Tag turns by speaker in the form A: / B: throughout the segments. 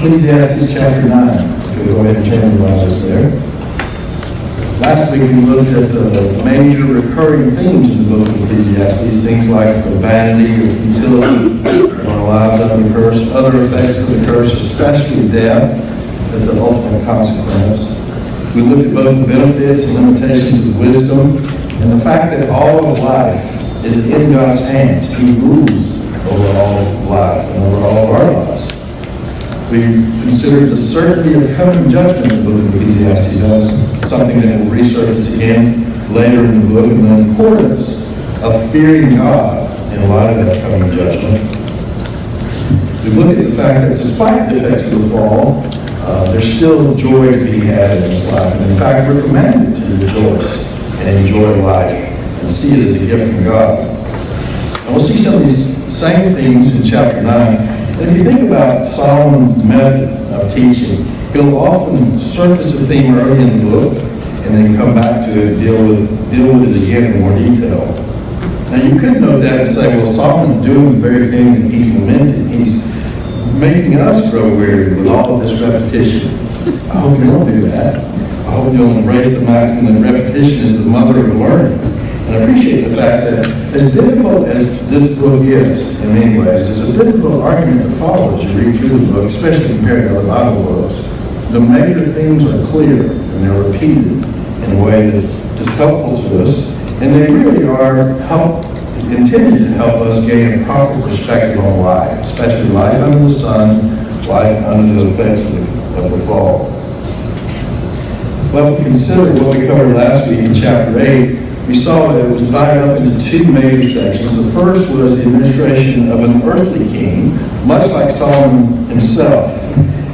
A: Ecclesiastes chapter 9. If you'll go ahead and turn your Bibles there. Last week we looked at the major recurring themes in the book of Ecclesiastes, things like the vanity or futility of our lives under the curse, other effects of the curse, especially death as the ultimate consequence. We looked at both the benefits and limitations of wisdom and the fact that all of life is in God's hands. He rules over all of life and over all of our lives. We considered the certainty of coming judgment in the book of Ecclesiastes. That was something that will resurface again later in the book, and the importance of fearing God in light of that coming judgment. We looked at the fact that despite the effects of the fall, there's still joy to be had in this life. And in fact, we're commanded to rejoice and enjoy life and see it as a gift from God. And we'll see some of these same themes in chapter 9. And if you think about Solomon's method of teaching, he'll often surface a theme early in the book and then come back to it and deal with it again in more detail. Now you could note that and say, well, Solomon's doing the very thing that he's lamenting. He's making us grow weary with all of this repetition. I hope you don't do that. I hope you'll embrace the maxim that repetition is the mother of learning. And I appreciate the fact that as difficult as this book is, in many ways, it's a difficult argument to follow as you read through the book, especially compared to other Bible books. The major themes are clear, and they're repeated in a way that is helpful to us, and they really are intended to help us gain a proper perspective on life, especially life under the sun, life under the effects of the fall. Well, if we consider what we covered last week in chapter 8, we saw that it was divided up into two major sections. The first was the administration of an earthly king, much like Solomon himself.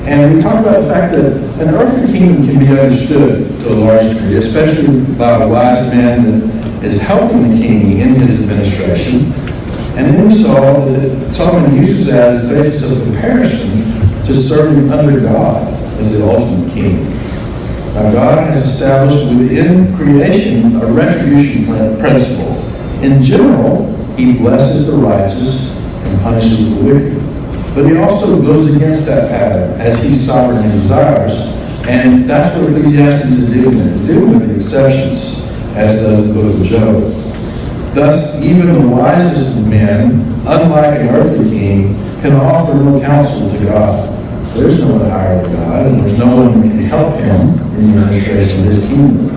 A: And we talked about the fact that an earthly kingdom can be understood to a large degree, especially by a wise man that is helping the king in his administration. And then we saw that Solomon uses that as a basis of comparison to serving under God as the ultimate king. Now, God has established within creation a retribution principle. In general, He blesses the righteous and punishes the wicked. But He also goes against that pattern as He sovereignly desires. And that's what Ecclesiastes is dealing with. It's dealing with the exceptions, as does the book of Job. Thus, even the wisest of men, unlike an earthly king, can offer no counsel to God. There's no one higher than God, and there's no one who can help Him in the administration of His kingdom.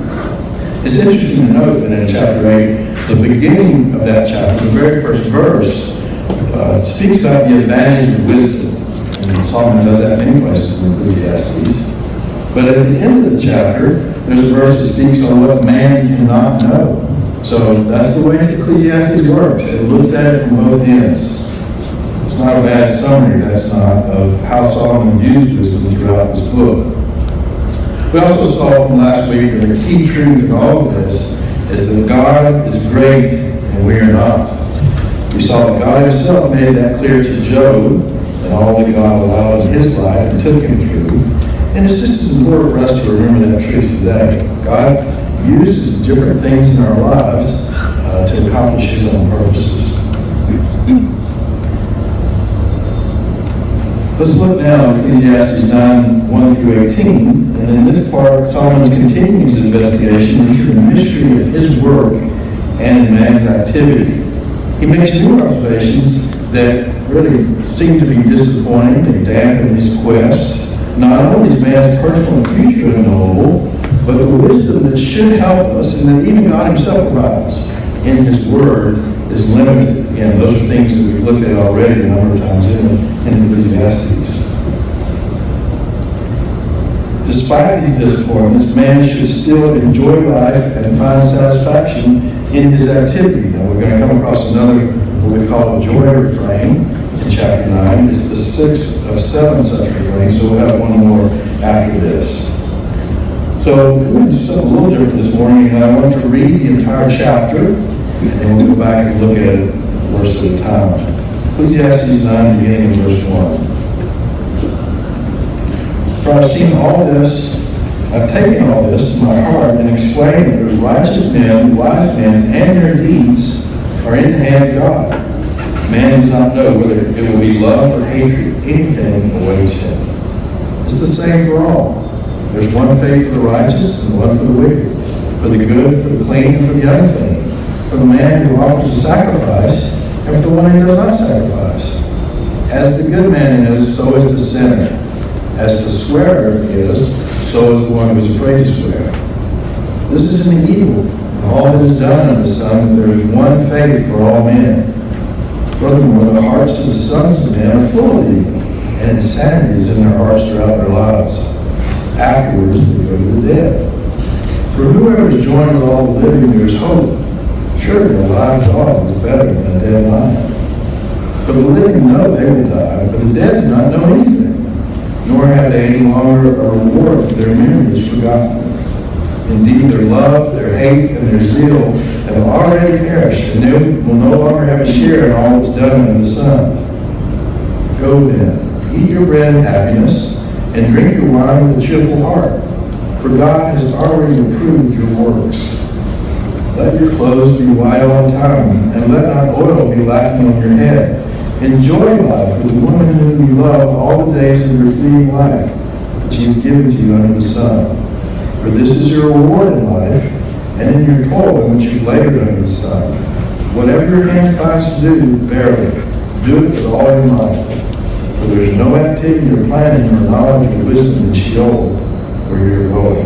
A: It's interesting to note that in chapter 8, the beginning of that chapter, the very first verse, speaks about the advantage of wisdom. And Solomon does that in many places in Ecclesiastes. But at the end of the chapter, there's a verse that speaks on what man cannot know. So that's the way Ecclesiastes works. It looks at it from both ends. It's not a bad summary, that's not, of how Solomon views wisdom throughout this book. We also saw from last week that the key truth in all of this is that God is great and we are not. We saw that God Himself made that clear to Job and all that God allowed in his life and took him through. And it's just as important for us to remember that truth today. God uses different things in our lives to accomplish His own purposes. Let's look now at Ecclesiastes 9, 1 through 18. And in this part, Solomon's continuing his investigation into the mystery of his work and in man's activity. He makes new observations that really seem to be disappointing. They dampen his quest. Not only is man's personal future unknowable, but the wisdom that should help us and that even God Himself provides in His Word is limited. Again, those are things that we've looked at already a number of times in Ecclesiastes. Despite these disappointments, man should still enjoy life and find satisfaction in his activity. Now we're going to come across another, what we call a joy refrain in chapter 9. It's the 6th of 7 such refrains, so we'll have one more after this. So we're going to do something a little different this morning, and I want to read the entire chapter, and then we'll go back and look at it verse at a time. Ecclesiastes 9, beginning in verse 1. For I've seen all this, I've taken all this to my heart and explained that the righteous men, wise men, and their deeds are in the hand of God. Man does not know whether it will be love or hatred. Anything awaits him. It's the same for all. There's one fate for the righteous and one for the wicked, for the good, for the clean, and for the unclean, for the man who offers a sacrifice, and for the one who does not sacrifice. As the good man is, so is the sinner. As the swearer is, so is the one who is afraid to swear. This is an evil, and all that is done under the sun, that there is one fate for all men. Furthermore, the hearts of the sons of men are full of evil, and insanity is in their hearts throughout their lives. Afterwards, they go to the dead. For whoever is joined with all the living, there is hope. Surely a live dog is better than a dead lion. For the living know they will die, but the dead do not know anything, nor have they any longer a reward, for their memory is forgotten. Indeed, their love, their hate, and their zeal have already perished, and they will no longer have a share in all that's done under the sun. Go then, eat your bread in happiness, and drink your wine with a cheerful heart, for God has already approved your works. Let your clothes be white all the time, and let not oil be lacking on your head. Enjoy life with the woman whom you love all the days of your fleeting life, which he has given to you under the sun. For this is your reward in life, and in your toil in which you labored under the sun. Whatever your hand finds to do, verily, do it with all your might. For there is no activity or planning or knowledge or wisdom in Sheol, where you are going.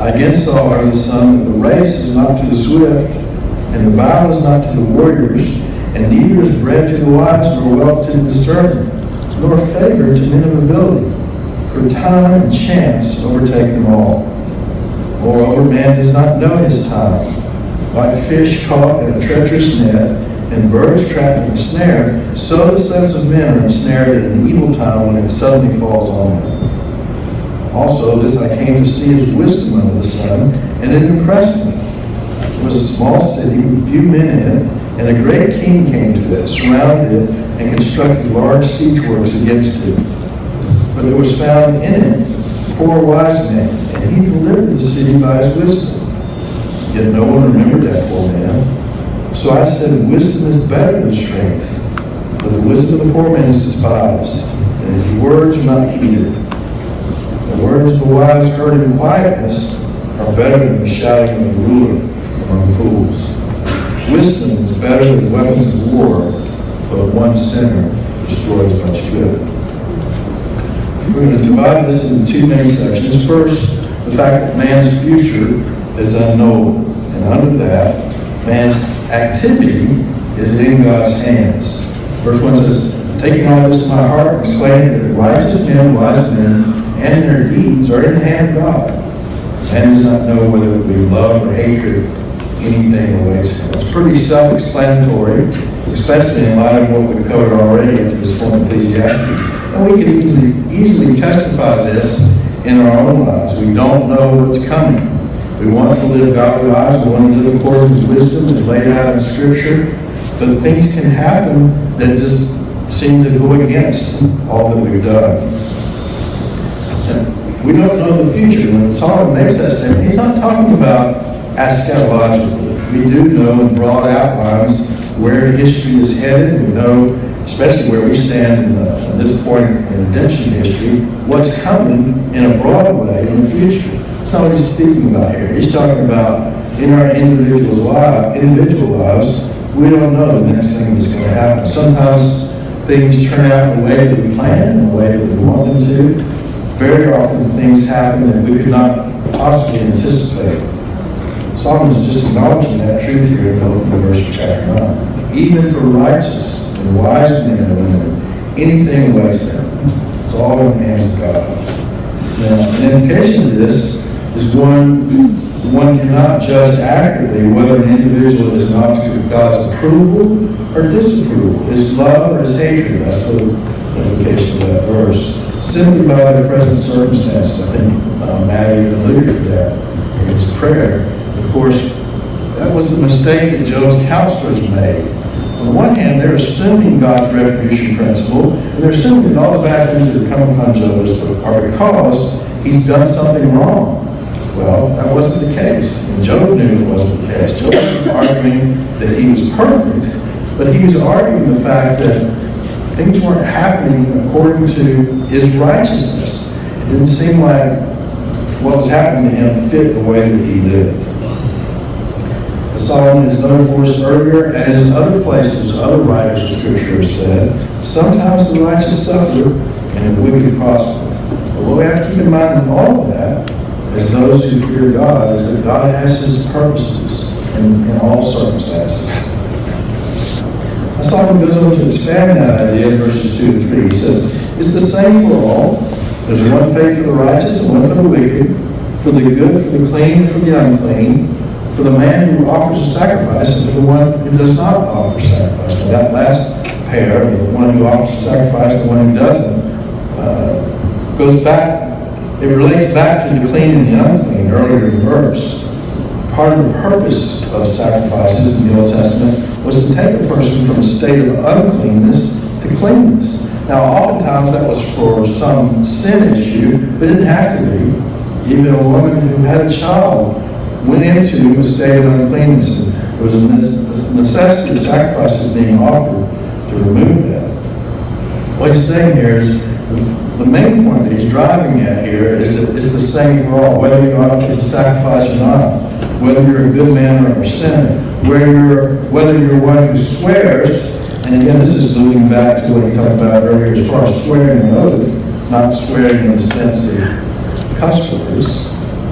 A: I again saw under the sun that the race is not to the swift, and the battle is not to the warriors, and neither is bread to the wise, nor wealth to the discerning, nor favor to men of ability. For time and chance overtake them all. Moreover, man does not know his time. Like fish caught in a treacherous net, and birds trapped in a snare, so the sons of men are ensnared at an evil time when it suddenly falls on them. Also, this I came to see as wisdom under the sun, and it impressed me. It was a small city with few men in it, and a great king came to it, surrounded it, and constructed large siege works against it. But there was found in it a poor wise man, and he delivered the city by his wisdom. Yet no one remembered that poor man. So I said, wisdom is better than strength, but the wisdom of the poor man is despised, and his words are not heeded. The words of the wise heard in quietness are better than the shouting of the ruler among fools. Wisdom is better than weapons of war, but one sinner destroys much good. We're going to divide this into two main sections. First, the fact that man's future is unknowable, and under that, man's activity is in God's hands. Verse 1 says, taking all this to my heart, explaining that righteous men, wise men, and their deeds are in the hand of God. Man does not know whether it be love or hatred, anything awaits him. It's pretty self-explanatory, especially in light of what we've covered already up to this point in Ecclesiastes. And we can easily testify this in our own lives. We don't know what's coming. We want to live godly lives. We want to live according to wisdom as laid out in Scripture. But things can happen that just seem to go against all that we've done. And we don't know the future. When Solomon makes that statement, he's not talking about eschatologically. We do know in broad outlines where history is headed. We know, especially where we stand at this point in redemption history, what's coming in a broad way in the future. That's not what he's speaking about here. He's talking about in our individual lives, we don't know the next thing that's going to happen. Sometimes things turn out in the way that we plan, in the way that we want them to. Very often things happen that we could not possibly anticipate. Solomon's just acknowledging that truth here in the opening verse of chapter 9. Even for righteous and wise men and women, anything awaits them. It's all in the hands of God. Now, an indication of this is one cannot judge accurately whether an individual is not to God's approval or disapproval, his love or his hatred. That's the implication of that verse. Simply by their present circumstances. I think Matthew alluded to that in his prayer. Of course, that was the mistake that Job's counselors made. On the one hand, they're assuming God's retribution principle, and they're assuming that all the bad things that have come upon Job are because he's done something wrong. Well, that wasn't the case. And Job knew it wasn't the case. Job wasn't arguing that he was perfect, but he was arguing the fact that things weren't happening according to his righteousness. It didn't seem like what was happening to him fit the way that he lived. As Solomon is noted for us earlier, and as other places, other writers of Scripture have said, sometimes the righteous suffer and the wicked prosper. But what we have to keep in mind in all of that, as those who fear God, is that God has His purposes in all circumstances. Solomon goes on to expand that idea in verses 2 and 3. He says, it's the same for all. There's one fate for the righteous and one for the wicked, for the good, for the clean, and for the unclean, for the man who offers a sacrifice and for the one who does not offer a sacrifice. Now that last pair, the one who offers a sacrifice and the one who doesn't, goes back, it relates back to the clean and the unclean earlier in the verse. Part of the purpose of sacrifices in the Old Testament was to take a person from a state of uncleanness to cleanness. Now, oftentimes that was for some sin issue, but it didn't have to be. Even a woman who had a child went into a state of uncleanness, and there was a necessity of sacrifices being offered to remove that. What he's saying here is the main point that he's driving at here is that it's the same for all, whether you offer a sacrifice or not, whether you're a good man or a sinner, whether you're one who swears. And again, this is looping back to what he talked about earlier as far as swearing an oath, not swearing in the sense of cuss words.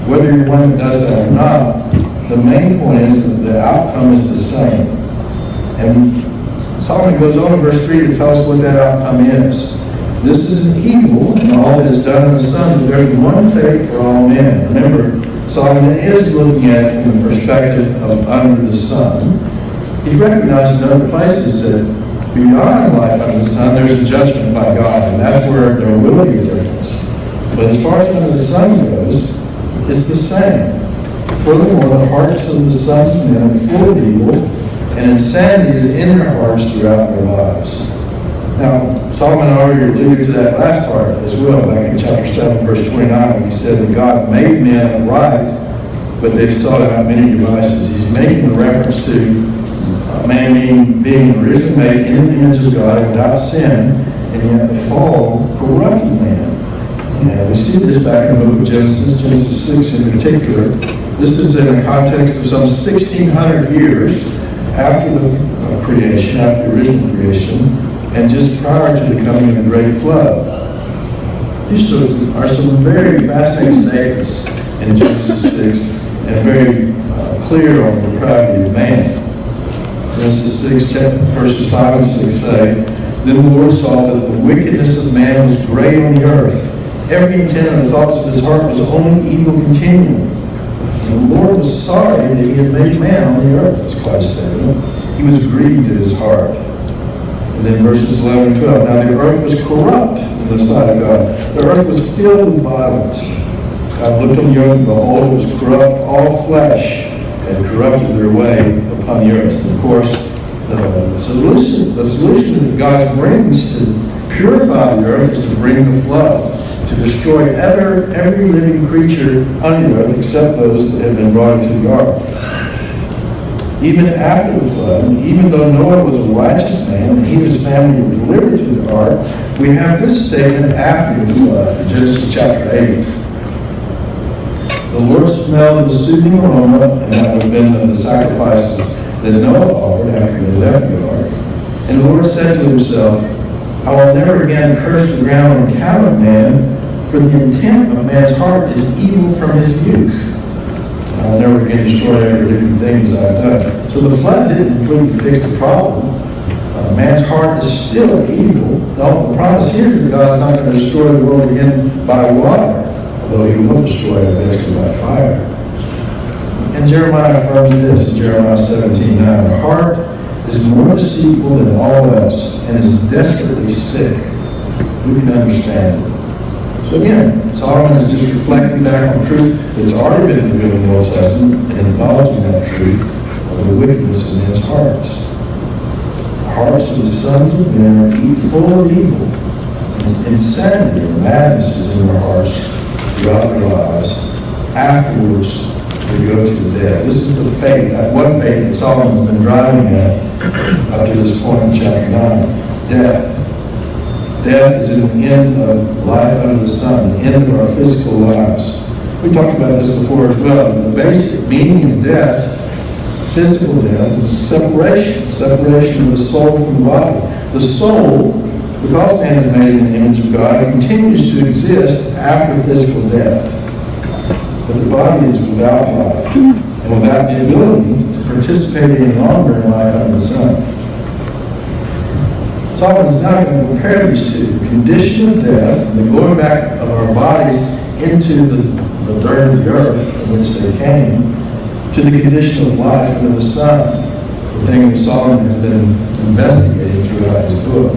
A: Whether you're one that does that or not, the main point is that the outcome is the same. And Solomon goes on in verse 3 to tell us what that outcome is. This is an evil, and all that is done in the Son, but there's one fate for all men. Remember, Solomon is looking at it from the perspective of under the sun. He's recognized in other places that beyond life under the sun, there's a judgment by God, and that's where there will be a difference. But as far as under the sun goes, it's the same. Furthermore, the hearts of the sons of men are full of evil, and insanity is in their hearts throughout their lives. Now, Solomon already alluded to that last part as well, back in chapter 7, verse 29, when he said that God made men right, but they've sought out many devices. He's making a reference to man being originally made in the image of God without sin, and yet the fall corrupted man. And we see this back in the book of Genesis 6 in particular. This is in a context of some 1,600 years after the creation, after the original creation, and just prior to the coming of the great flood. These are some very fascinating statements in Genesis 6 and very clear on the depravity of man. Genesis 6, verses 5 and 6 say, Then the Lord saw that the wickedness of man was great on the earth. Every intent of the thoughts of his heart was only evil continually. And the Lord was sorry that he had made man on the earth. That's quite a statement. He was grieved at his heart. And then verses 11 and 12. Now the earth was corrupt in the sight of God. The earth was filled with violence. God looked on the earth, and behold, it was corrupt. All flesh had corrupted their way upon the earth. And of course, the solution that God brings to purify the earth is to bring the flood, to destroy every living creature on the earth except those that have been brought into the ark. Even after the flood, even though Noah was a righteous man and he and his family were delivered to the ark, we have this statement after the flood in Genesis chapter 8. The Lord smelled the soothing aroma, and that would have been of the sacrifices that Noah offered after they left the ark. And the Lord said to himself, I will never again curse the ground on account of man, for the intent of man's heart is evil from his youth. I'll never again destroy every living thing as I've done. So the flood didn't completely fix the problem. Man's heart is still evil. No, the promise here is that God's not going to destroy the world again by water, although he will destroy it eventually by fire. And Jeremiah affirms this in Jeremiah 17:9. The heart is more deceitful than all else and is desperately sick. Who can understand it? So again, Solomon is just reflecting back on truth that's already been revealed in the Old Testament and acknowledging that truth of the wickedness of men's hearts. The hearts of the sons of men are full of evil. Insanity or madness is in their hearts throughout their lives. Afterwards, they go to the dead. This is the fate, that one fate that Solomon's been driving at up to this point in chapter 9. Death. Death is an end of life under the sun, the end of our physical lives. We talked about this before as well. The basic meaning of death, physical death, is separation of the soul from the body. The soul, because man is made in the image of God, continues to exist after physical death. But the body is without life and without the ability to participate any longer in life under the sun. Solomon is now going to compare these two, the condition of death and the going back of our bodies into the dirt of the earth from which they came, to the condition of life under the sun, the thing that Solomon has been investigating throughout his book.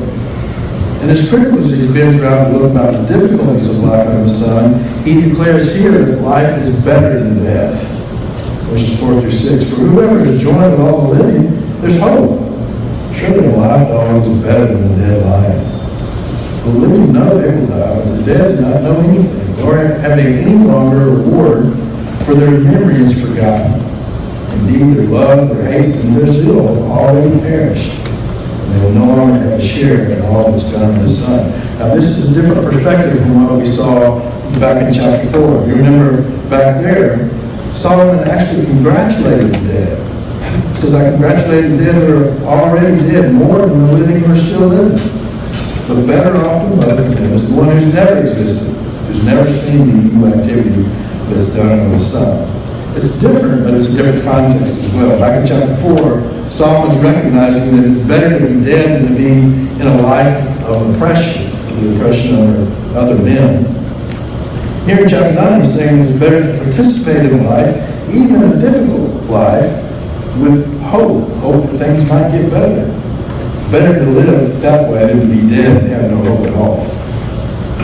A: And as critical as he's been throughout the book about the difficulties of life under the sun, he declares here that life is better than death. Verses 4 through 6. For whoever is joined with all the living, there's hope. Surely a live dog is better than a dead lion. The living know they will die, but the dead do not know anything, nor have they any longer a reward, for their memory is forgotten. Indeed, their love, their hate, and their zeal have already perished. And they will no longer have a share in all that's done in the Son. Now, this is a different perspective from what we saw back in chapter 4. You remember back there, Solomon actually congratulated the dead. He says, I congratulate the dead who are already dead more than the living who are still living. But better off than loving him is the one who's never existed, who's never seen the evil activity that's done under the sun. It's different, but it's a different context as well. Back in chapter 4, Solomon's recognizing that it's better to be dead than to be in a life of oppression, the oppression of other men. Here in chapter 9, he's saying it's better to participate in life, even in a difficult life, with hope that things might get better. Better to live that way than to be dead and have no hope at all.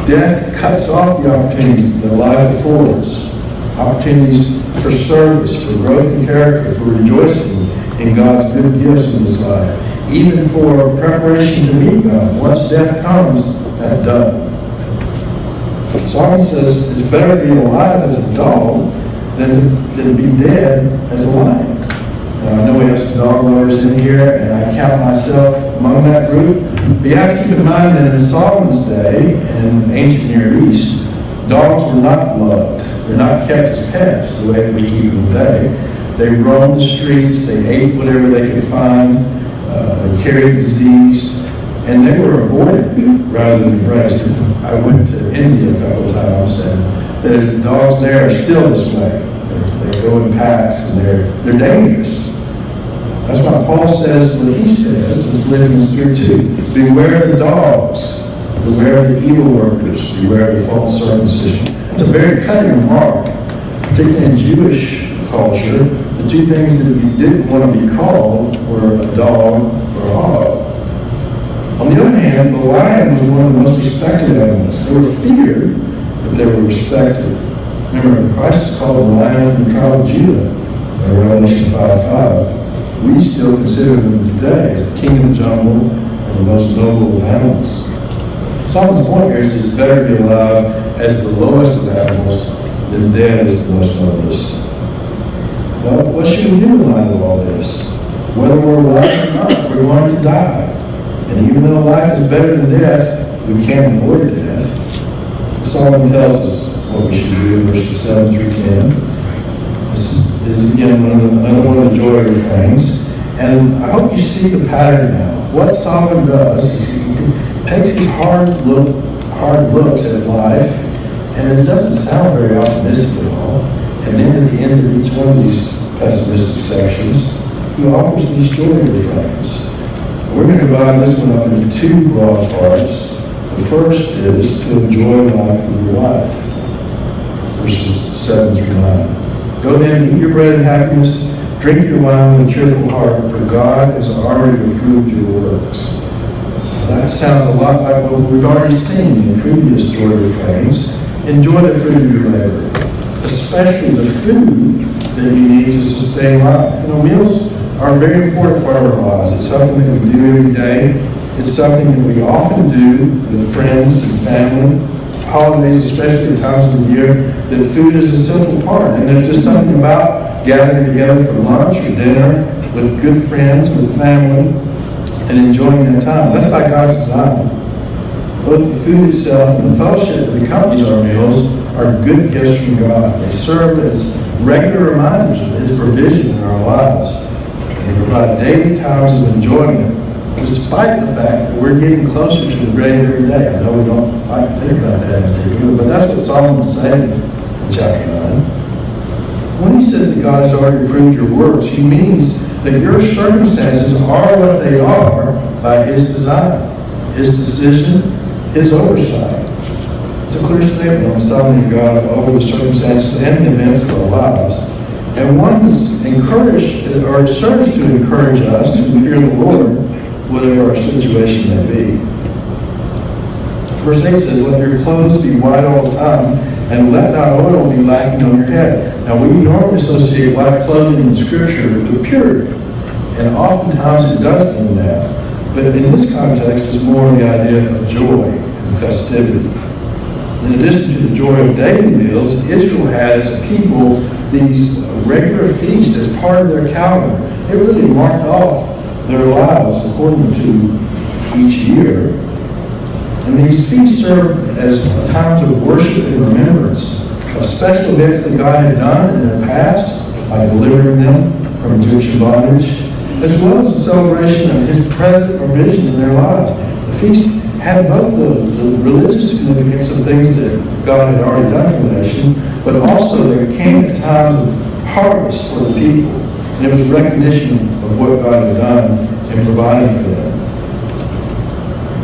A: Death cuts off the opportunities that life affords. Opportunities for service, for growth in character, for rejoicing in God's good gifts in this life. Even for preparation to meet God. Once death comes, that's done. Solomon says it's better to be alive as a dog than to be dead as a lion. I know we have some dog lovers in here, and I count myself among that group. But you have to keep in mind that in Solomon's day, and in the ancient Near East, dogs were not loved. They're not kept as pets the way that we keep them today. They roamed the streets, they ate whatever they could find, they carried disease, and they were avoided rather than embraced. I went to India a couple of times, and the dogs there are still this way. They go in packs, and they're dangerous. That's why Paul says what he says in Philippians 3:2. Beware of the dogs, beware of the evil workers, beware of the false circumcision. It's a very cutting remark, particularly in Jewish culture. The two things that we didn't want to be called were a dog or a hog. On the other hand, the lion was one of the most respected animals. They were feared, but they were respected. Remember, Christ is called the Lion from the tribe of Judah in Revelation 5:5. We still consider them today as the king of the jungle and the most noble of animals. Solomon's point here is it's better to be alive as the lowest of animals than dead as the most noblest. Well, what should we do in light of all this? Whether we're alive or not, we're going to die. And even though life is better than death, we can't avoid death. Solomon tells us what we should do in verses 7 through 10. This is again another one of the joy refrains. And I hope you see the pattern now. What Solomon does is he takes his hard looks at life, and it doesn't sound very optimistic at all. And then at the end of each one of these pessimistic sections, he offers these joy refrains. We're going to divide this one up into two broad parts. The first is to enjoy life with your wife. Verses 7 through 9. Go then and eat your bread in happiness, drink your wine with a cheerful heart, for God has already approved your works. That sounds a lot like what we've already seen in previous joy refrains. Enjoy the fruit of your labor, especially the food that you need to sustain life. You know, meals are a very important part of our lives. It's something that we do every day. It's something that we often do with friends and family. Holidays, especially at times of the year, that food is a central part. And there's just something about gathering together for lunch or dinner with good friends, with family, and enjoying that time. That's by God's design. Both the food itself and the fellowship that accompanies our meals are good gifts from God. They serve as regular reminders of His provision in our lives. They provide daily times of enjoyment, despite the fact that we're getting closer to the grave every day. I know we don't like to think about that in particular, but that's what Solomon's saying in chapter 9. When he says that God has already approved your works, he means that your circumstances are what they are by His design, His decision, His oversight. It's a clear statement on the sovereignty of God over the circumstances and the events of our lives. And one that's encouraged, or it serves to encourage us to fear the Lord, whatever our situation may be. Verse 8 says, let your clothes be white all the time, and let not oil be lacking on your head. Now, we normally associate white clothing in Scripture with purity, and oftentimes it does mean that. But in this context, it's more the idea of joy and festivity. In addition to the joy of daily meals, Israel had as a people these regular feasts as part of their calendar. It really marked off their lives according to each year. And these feasts served as times of worship and remembrance of special events that God had done in their past by delivering them from Egyptian bondage, as well as a celebration of His present provision in their lives. The feasts had both the religious significance of things that God had already done for the nation, but also there came to times of harvest for the people. And it was recognition of what God had done in providing for them.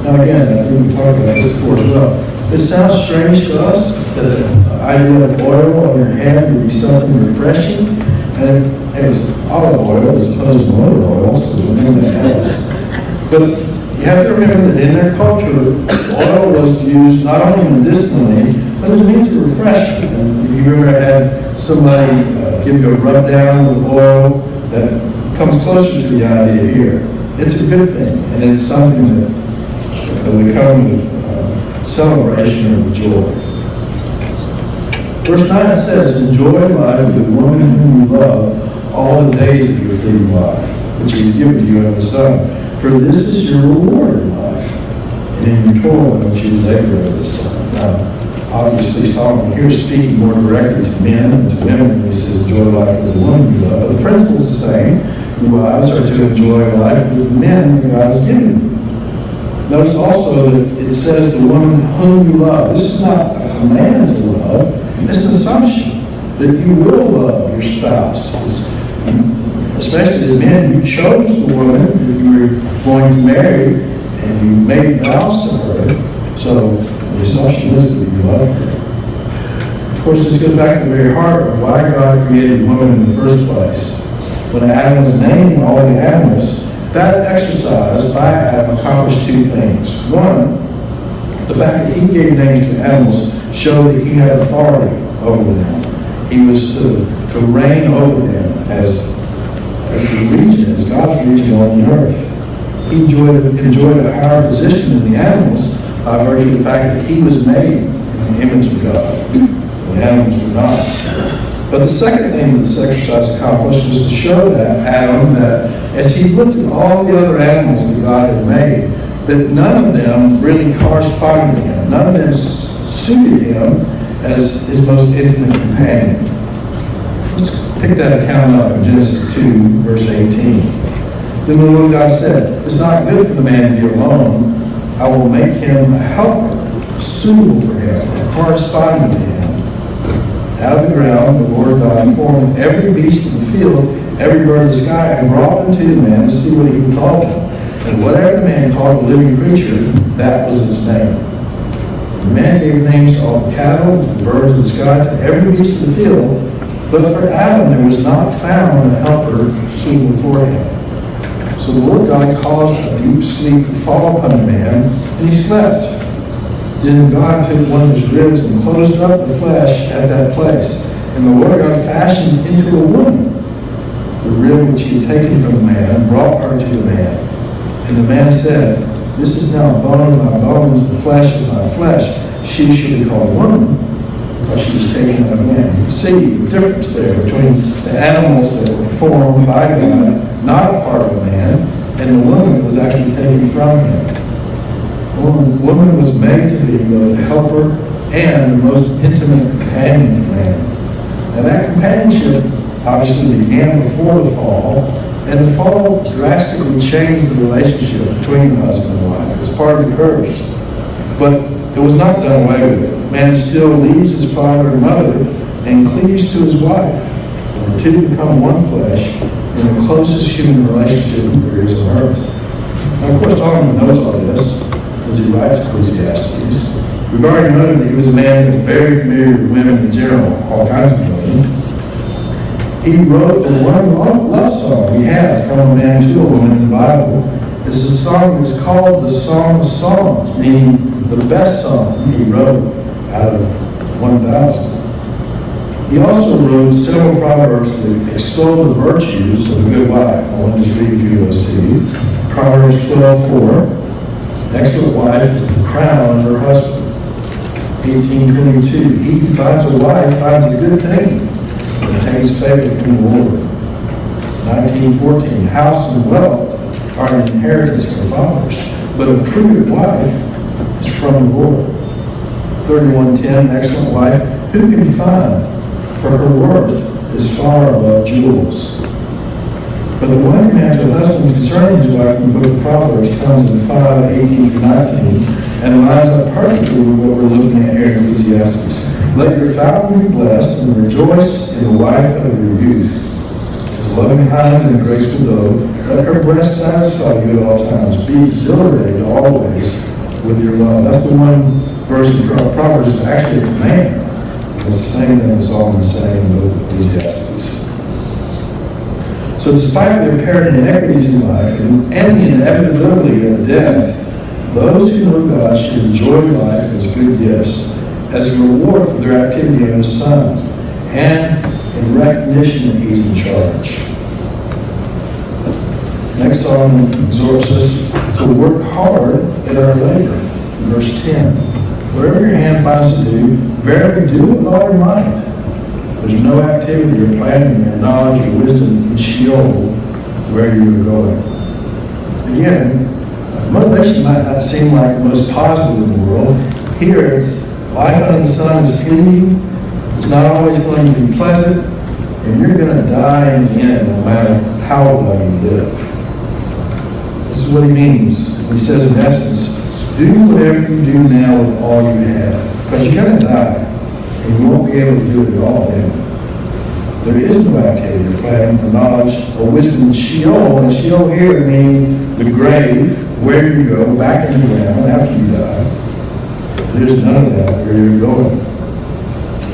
A: Now again, I think we talked about this before as well. It sounds strange to us that the idea of oil on your head would be something refreshing, and it was olive oil as opposed to motor oil, so that helps. But you have to remember that in their culture, oil was used not only medicinally, but as a means of refreshment. And if you've ever had somebody give you a rub down with oil, that comes closer to the idea here. It's a good thing, and it's something that we come with celebration or joy. Verse 9 says, enjoy life with the woman whom you love all the days of your fleeting life, which He has given to you under the sun. For this is your reward in life, and in your toil in which you labor under the sun. Now, obviously, Solomon here is speaking more directly to men and to women when he says, enjoy life with the woman you love. But the principle is the same. You wives are to enjoy life with the men that God has given you. Notice also that it says the woman whom you love. This is not a command to love. It's an assumption that you will love your spouse. Especially as men, you chose the woman that you were going to marry, and you made vows to her. So the assumption is that you love her. Of course, this goes back to the very heart of why God created woman in the first place. When Adam was naming all the animals, that exercise by Adam accomplished two things. One, the fact that he gave names to animals showed that he had authority over them. He was to reign over them as the region, as God's region on the earth. He enjoyed a higher position than the animals by virtue of the fact that he was made in the image of God. The animals were not. But the second thing that this exercise accomplished was to show that Adam that as he looked at all the other animals that God had made, that none of them really corresponded to him. None of them suited him as his most intimate companion. Let's pick that account up in Genesis 2, verse 18. Then the Lord God said, it's not good for the man to be alone. I will make him a helper, suitable for him, corresponding to him. Out of the ground, the Lord God formed every beast of the field, every bird of the sky, and brought them to the man to see what he would call them. And whatever the man called a living creature, that was its name. The man gave names to all the cattle, to the birds of the sky, to every beast of the field. But for Adam there was not found a helper suitable for him. So the Lord God caused a deep sleep to fall upon the man, and he slept. Then God took one of his ribs and closed up the flesh at that place. And the Lord God fashioned into a woman the rib which he had taken from the man, and brought her to the man. And the man said, this is now bone of my bones, and flesh of my flesh. She should be called woman, because she was taken out of man. You can see the difference there between the animals that were formed by God, not a part of man, and the woman that was actually taken from him. Woman was made to be both a helper and the most intimate companion for man. And that companionship obviously began before the fall, and the fall drastically changed the relationship between the husband and wife. It was part of the curse. But it was not done away with. Man still leaves his father and mother and cleaves to his wife. And the two become one flesh in the closest human relationship there is on earth. Now, of course, Solomon knows all this as he writes Ecclesiastes. We've already noted that he was a man who was very familiar with women in general, all kinds of women. He wrote the one love song we have from a man to a woman in the Bible. It's a song that's called the Song of Songs, meaning the best song he wrote out of 1,000. He also wrote several proverbs that extol the virtues of a good wife. I want to just read a few of those to you. Proverbs 12:4. Excellent wife is the crown of her husband. 18:22. He who finds a wife finds a good thing and obtains favor from the Lord. 19:14. House and wealth are an inheritance from fathers, but a prudent wife is from the Lord. 31:10. Excellent wife, who can find? For her worth is far above jewels. But the one command to a husband concerning his wife from the book of Proverbs comes in 5:18-19 and lines up perfectly with what we're looking at here in Ecclesiastes. Let your fountain be blessed and rejoice in the wife of your youth. As a loving hind and a graceful doe, let her breast satisfy you at all times. Be exhilarated always with your love. That's the one verse in Proverbs is actually a command. It's the same thing that Solomon is saying in the book of Ecclesiastes. So despite the apparent inequities in life and the inevitability of death, those who know God should enjoy life as good gifts, as a reward for their activity under the sun, and in recognition that He's in charge. Next, Solomon exhorts us to work hard at our labor. Verse 10. Whatever your hand finds to do, verily do it with all your might. There's no activity or planning or knowledge or wisdom in Sheol where you are going. Again, motivation might not seem like the most positive in the world. Here, it's life under the sun is fleeting. It's not always going to be pleasant. And you're going to die in the end no matter how well you live. This is what he means. He says, in essence, do whatever you do now with all you have. Because you're going to die. And you won't be able to do it at all then. There is no activity or planning or knowledge or wisdom in Sheol. And Sheol here meaning the grave, where you go, back in the ground after you die. There's none of that where you're going.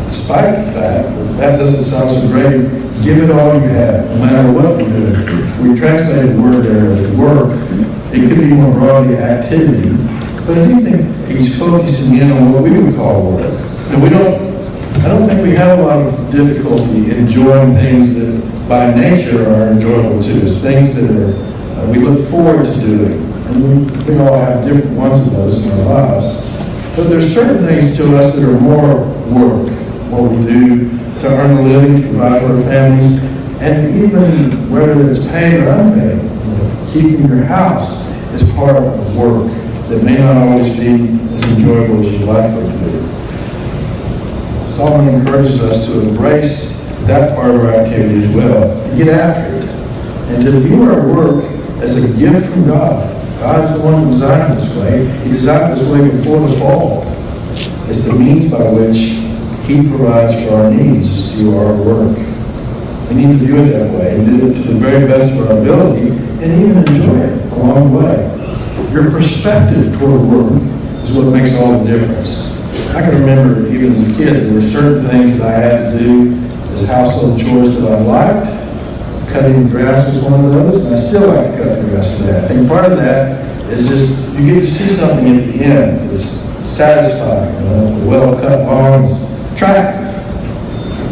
A: Despite the fact that doesn't sound so great, give it all you have, no matter what you do. We translated the word there as work. It could be more broadly activity. But I do think he's focusing in on what we would call work. And I don't think we have a lot of difficulty enjoying things that by nature are enjoyable to us, things that we look forward to doing. And we all have different ones of those in our lives. But there's certain things to us that are more work, what we do to earn a living, to provide for our families, and even whether it's paid or unpaid. Keeping your house is part of work that may not always be as enjoyable as you'd like for it to be. Solomon encourages us to embrace that part of our activity as well, to get after it, and to view our work as a gift from God. God is the one who designed this way. He designed this way before the fall. It's the means by which He provides for our needs is through our work. We need to view it that way and do it to the very best of our ability and even enjoy it along the way. Your perspective toward work is what makes all the difference. I can remember even as a kid, there were certain things that I had to do as household chores that I liked. Cutting the grass was one of those, and I still like to cut the grass today. I think part of that is just, you get to see something at the end that's satisfying. The well-cut lawn is attractive.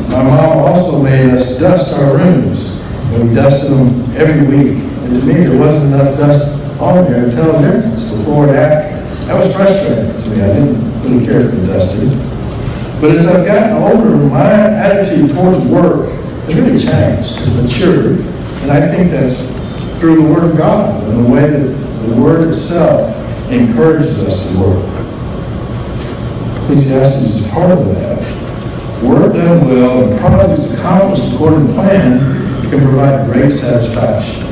A: My mom also made us dust our rooms, and we dusted them every week. And to me, there wasn't enough dust on there to tell the difference before and after. That was frustrating to me. I didn't really care for the dusting. But as I've gotten older, my attitude towards work has really changed, has matured, and I think that's through the Word of God and the way that the Word itself encourages us to work. Ecclesiastes is part of that. Work done well and projects accomplished according to plan can provide great satisfaction.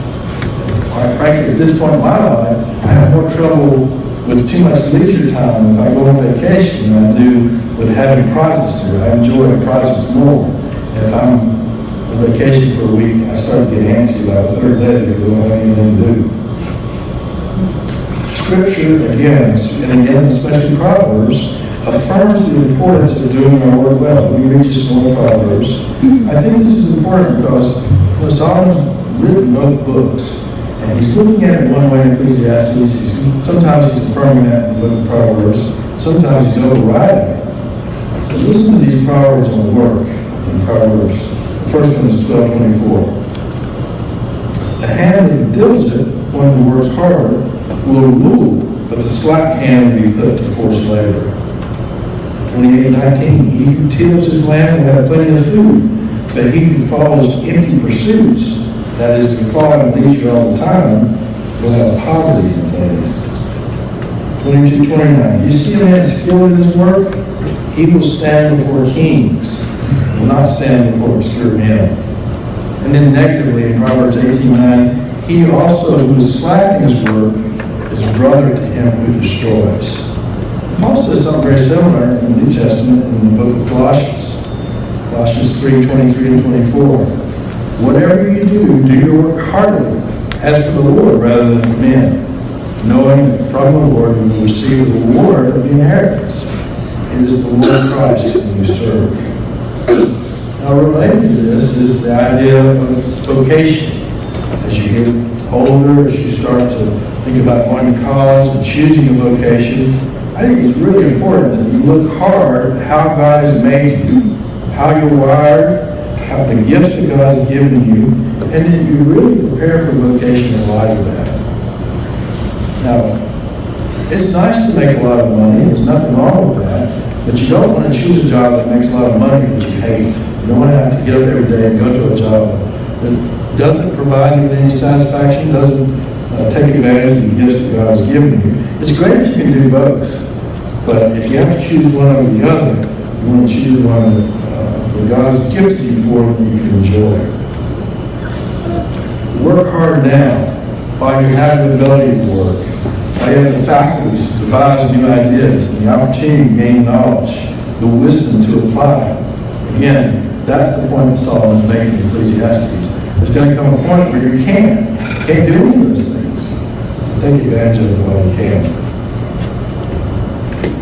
A: Quite frankly, at this point in my life, I have more trouble with too much leisure time if I go on vacation than I do with having projects to do. I enjoy projects more. And if I'm on vacation for a week, I start to get antsy about the third day because I don't have anything to do. Scripture, again, and again, especially Proverbs, affirms the importance of doing our work well. We read just more Proverbs. I think this is important because Solomon's written both books, and he's looking at it one way in Ecclesiastes. Sometimes he's affirming that in the book of Proverbs. Sometimes he's overriding it. But listen to these Proverbs on work in Proverbs. The first one is 12:24. The hand of the diligent, one who works hard, will rule, but the slack hand will be put to forced labor. 28:19. He who tills his land will have plenty of food, but he who follows empty pursuits, that is, following leisure all the time, will have poverty in plenty. 22:29. You see a man skilled in his work, he will stand before kings, will not stand before obscure men. And then negatively in Proverbs 18:9, he also who is slack in his work is brother to him who destroys. Paul says something very similar in the New Testament in the book of Colossians. Colossians 3:23 and 24. Whatever you do, do your work heartily, as for the Lord rather than for men, knowing that from the Lord you will receive the reward of the inheritance. It is the Lord Christ whom you serve. Now related to this is the idea of vocation. As you get older, as you start to think about going to college and choosing a vocation, I think it's really important that you look hard at how God has made you, how you're wired, how the gifts that God has given you, and that you really prepare for vocation in light of that. Now, it's nice to make a lot of money. There's nothing wrong with that. But you don't want to choose a job that makes a lot of money that you hate. You don't want to have to get up every day and go to a job that doesn't provide you with any satisfaction, doesn't take advantage of the gifts that God has given you. It's great if you can do both. But if you have to choose one over the other, you want to choose one that God has gifted you for that you can enjoy. Work hard now while you have the ability to work. While you have the faculties to devise new ideas and the opportunity to gain knowledge, the wisdom to apply. Again, that's the point that Solomon is making in Ecclesiastes. There's going to come a point where you can't do any of those things. So take advantage of it while you can.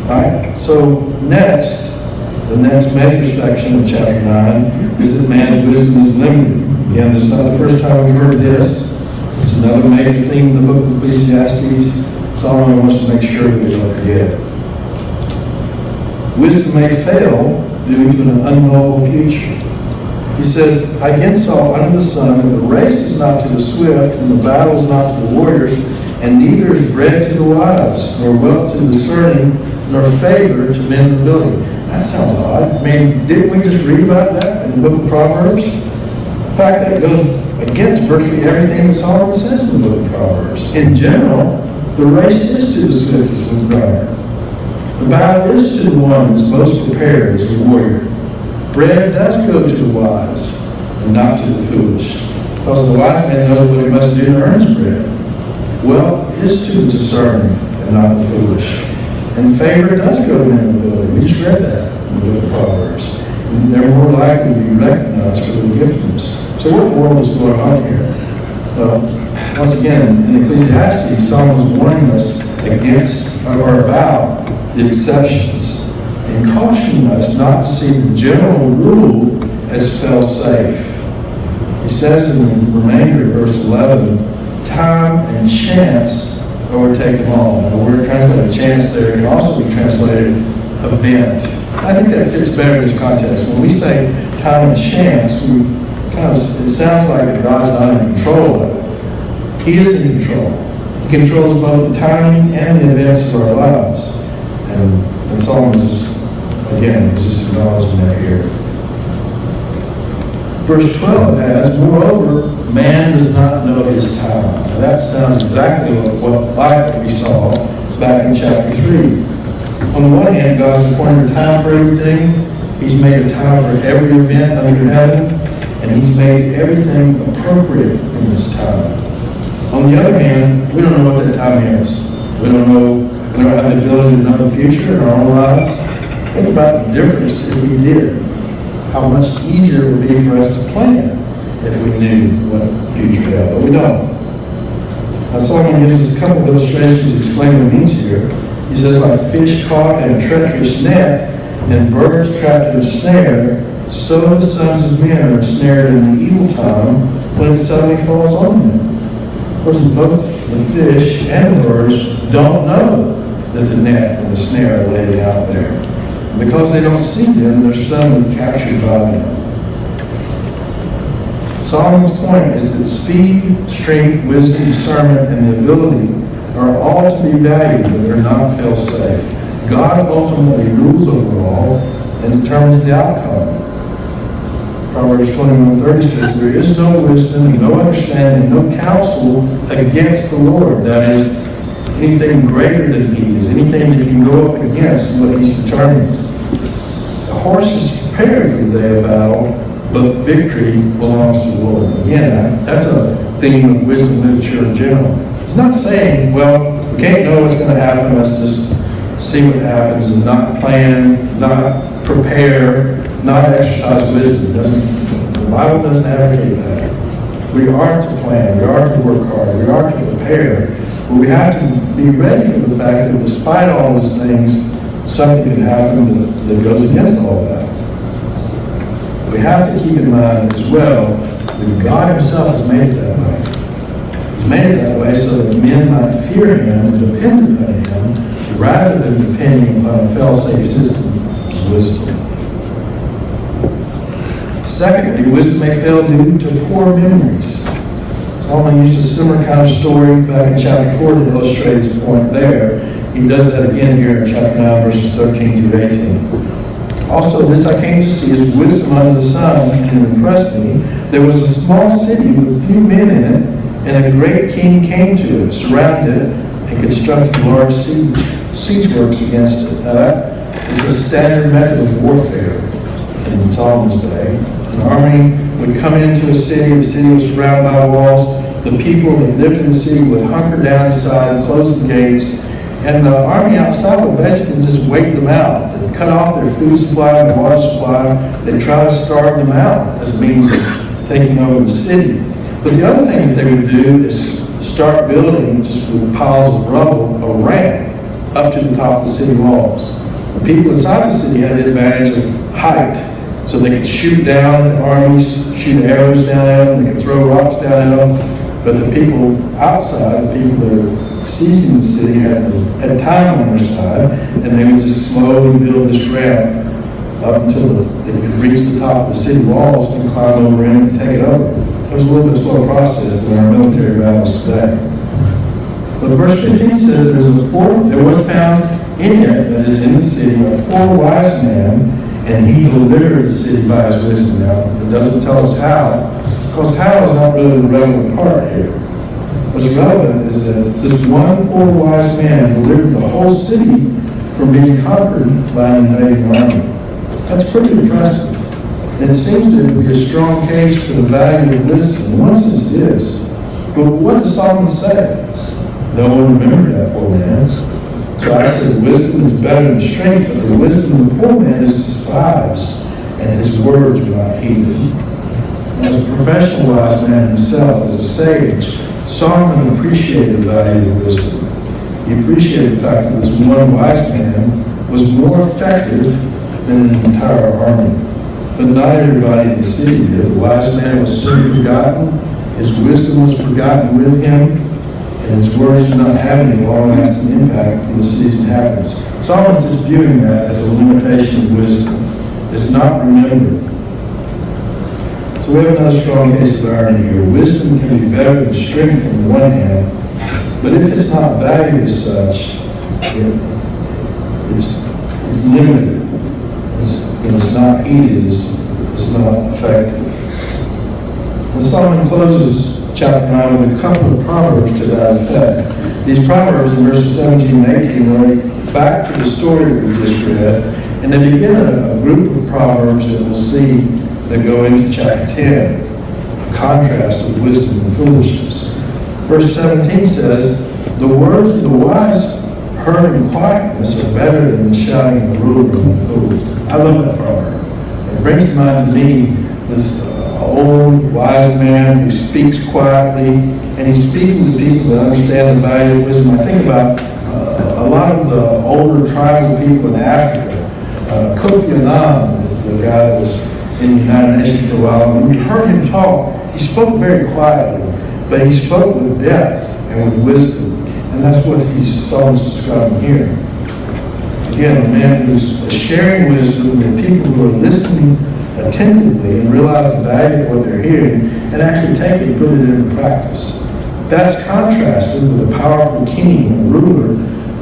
A: Alright, so the next major section of chapter 9 is that man's wisdom is limited. Again, this is not the first time we've heard this. It's another major theme in the book of Ecclesiastes. Solomon wants to make sure that we don't forget. Wisdom may fail due to an unknowable future. He says, I again saw under the sun that the race is not to the swift, and the battle is not to the warriors, and neither is bread to the wise, nor wealth to the discerning, nor favor to men of ability. That sounds odd. I mean, didn't we just read about that in the book of Proverbs? In fact, that goes against virtually everything that Solomon says in the book of Proverbs. In general, the race is to the swiftest with runner. The battle is to the one that's most prepared as a warrior. Bread does go to the wise and not to the foolish, because the wise man knows what he must do to earn his bread. Wealth is to the discerning and not the foolish. And favor does go to men of ability. We just read that in the book of Proverbs. And they're more likely to be recognized for their giftedness. So what in the world is going on here? Well, once again, in Ecclesiastes, Solomon is warning us against or about the exceptions and cautioning us not to see the general rule as fail-safe. He says in the remainder of verse 11, time and chance overtake them all. Now, the word translated chance there can also be translated event. I think that fits better in this context. When we say time and chance, it sounds like that God's not in control of it. He is in control. He controls both the timing and the events of our lives. And Solomon is just acknowledging that here. Verse 12 has, moreover, man does not know his time. Now that sounds exactly like what we saw back in chapter 3. On the one hand, God's appointed a time for everything. He's made a time for every event under heaven, and He's made everything appropriate in this time. On the other hand, we don't know what that time is. We don't have the ability to know the future in our own lives. Think about the difference if we did. How much easier it would be for us to plan if we knew what the future held, but we don't. Now Solomon gives us a couple of illustrations to explain what he means here. He says, like fish caught in a treacherous net and birds trapped in a snare, so the sons of men are ensnared in the evil time when it suddenly falls on them. Of course, both the fish and the birds don't know that the net and the snare are laid out there. Because they don't see them, they're suddenly captured by them. Solomon's point is that speed, strength, wisdom, discernment, and the ability are all to be valued, but they're not fail-safe. God ultimately rules over all and determines the outcome. Proverbs 21:30 says, there is no wisdom, no understanding, no counsel against the Lord. That is, anything greater than He is, anything that can go up against what He's determined. The horse is prepared for the day of battle, but victory belongs to the Lord. Again, that's a theme of wisdom literature in general. He's not saying, well, we can't know what's going to happen, let's just see what happens and not plan, not prepare, not exercise wisdom. The Bible doesn't advocate that. We are to plan, we are to work hard, we are to prepare, but we have to be ready for the fact that despite all those things, something can happen that goes against all that. We have to keep in mind as well that God Himself has made it that way. He's made it that way so that men might fear Him and depend upon Him rather than depending upon a fail-safe system of wisdom. Secondly, wisdom may fail due to poor memories. Solomon used a similar kind of story back in chapter 4 to illustrate his point there. He does that again here in chapter 9, verses 13 through 18. Also, this I came to see is wisdom under the sun, and it impressed me. There was a small city with few men in it, and a great king came to it, surrounded it, and constructed large siege works against it. Now that is a standard method of warfare in Solomon's day. An army would come into a city, the city was surrounded by walls, the people that lived in the city would hunker down inside and close the gates, and the army outside would basically just wait them out. They'd cut off their food supply and water supply. They'd try to starve them out as a means of taking over the city. But the other thing that they would do is start building, just with piles of rubble, a ramp up to the top of the city walls. The people inside the city had the advantage of height, so they could shoot down the armies, shoot arrows down at them, they could throw rocks down at them. But the people outside, the people that were seizing the city, had time on their side, and they would just slowly build this ramp up until they could reach the top of the city walls and climb over in and take it over. It was a little bit slower process than our military battles today. But verse 15 says there was found in it, that is in the city, a poor wise man, and he delivered the city by his wisdom. Now, it doesn't tell us how, because how is not really the relevant part here. What's relevant is that this one poor wise man delivered the whole city from being conquered by an invading army. That's pretty impressive. And it seems there to be a strong case for the value of wisdom. In one sense it is. But what does Solomon say? No one remembered that poor man. So I said wisdom is better than strength, but the wisdom of the poor man is despised, and his words are not heeded. As a professional wise man himself, as a sage, Solomon appreciated the value of wisdom. He appreciated the fact that this one wise man was more effective than an entire army. But not everybody in the city did. The wise man was soon forgotten. His wisdom was forgotten with him, and his words did not have any long-lasting impact on the city's inhabitants. Solomon's just viewing that as a limitation of wisdom. It's not remembered. So we have another strong case of irony here. Wisdom can be better than strength on the one hand, but if it's not valued as such, it's limited. It's not heeded. It's not effective. And Solomon closes chapter 9 with a couple of proverbs to that effect. These Proverbs in verses 17 and 18 relate back to the story that we just read, and they begin a group of Proverbs that we'll see that go into chapter 10, a contrast of wisdom and foolishness. Verse 17 says, "The words of the wise heard in quietness are better than the shouting of the ruler among fools." I love that proverb. It brings to mind to me this old wise man who speaks quietly, and he's speaking to people that understand the value of wisdom. I think about a lot of the older tribal people in Africa. Kofi Annan is the guy that was in the United Nations for a while. When we heard him talk, he spoke very quietly, but he spoke with depth and with wisdom. And that's what Solomon's describing here. Again, a man who's sharing wisdom with people who are listening attentively and realize the value of what they're hearing and actually take it and put it into practice. That's contrasted with a powerful king, a ruler,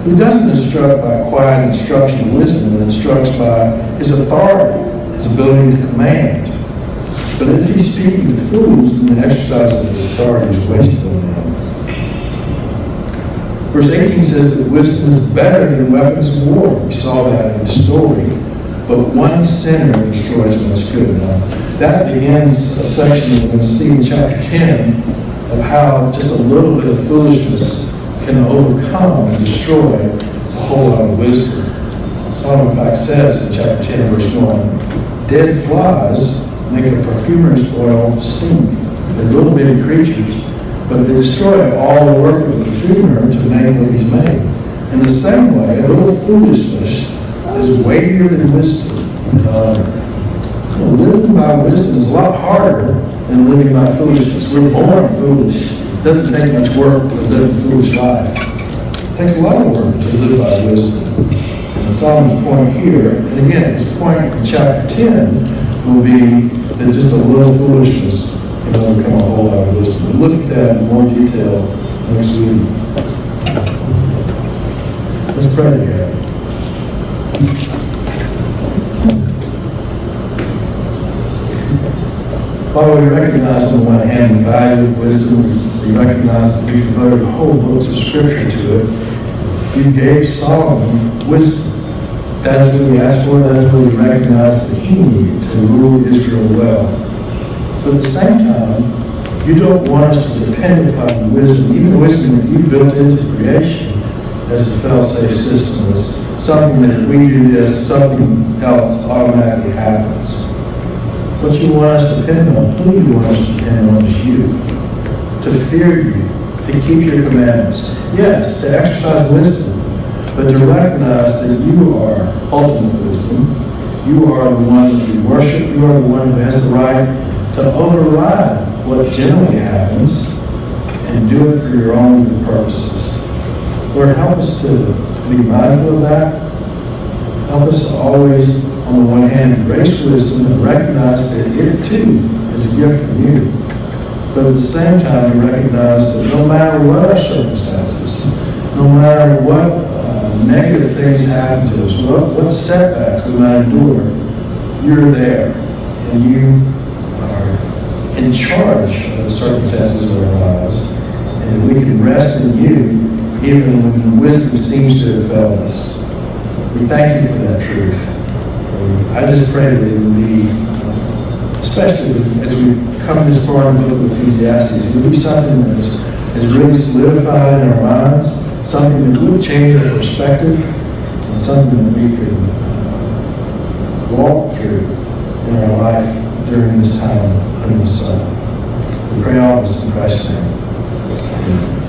A: who doesn't instruct by quiet instruction and wisdom, but instructs by his authority, his ability to command. But if he's speaking to fools, then the exercise of his authority is wasted on them. Verse 18 says that wisdom is better than weapons of war. We saw that in the story. But one sinner destroys what's good. Now, that begins a section that we're going to see in chapter 10 of how just a little bit of foolishness can overcome and destroy a whole lot of wisdom. Solomon, in fact, says in chapter 10, verse 1, "Dead flies make a perfumer's oil stink." They're little bitty creatures, but they destroy all the work of the perfumer to make what he's made. In the same way, a little foolishness is weightier than wisdom and honor. Living by wisdom is a lot harder than living by foolishness. We're born foolish. It doesn't take much work to live a foolish life. It takes a lot of work to live by wisdom. And Solomon's point here, and again, his point in chapter 10 will be that just a little foolishness can overcome a whole lot of wisdom. We'll look at that in more detail next week. Let's pray together. Father, we recognize on the one hand the value of wisdom. We recognize that we've devoted whole books of Scripture to it. You gave Solomon wisdom. That is what we asked for. That is what we recognize that he needed to rule Israel well. But at the same time, you don't want us to depend upon wisdom, even the wisdom that you built into creation as a fail-safe system. It's something that if we do this, something else automatically happens. What you want us to depend on, who you want us to depend on is you. To fear you, to keep your commandments. Yes, to exercise wisdom, but to recognize that you are ultimate wisdom. You are the one that we worship. You are the one who has the right to override what generally happens and do it for your own good purposes. Lord, help us to be mindful of that. Help us to always, on the one hand, embrace wisdom and recognize that it too is a gift from you. But at the same time, we recognize that no matter what our circumstances, no matter what negative things happen to us, what setbacks we might endure, you're there and you are in charge of the circumstances of our lives. And we can rest in you even when wisdom seems to have failed us. We thank you for that truth. I just pray that it would be, especially as we come this far in the book of Ecclesiastes, it would be something that is really solidified in our minds, something that would change our perspective, and something that we could walk through in our life during this time under the sun. We pray all this in Christ's name. Amen.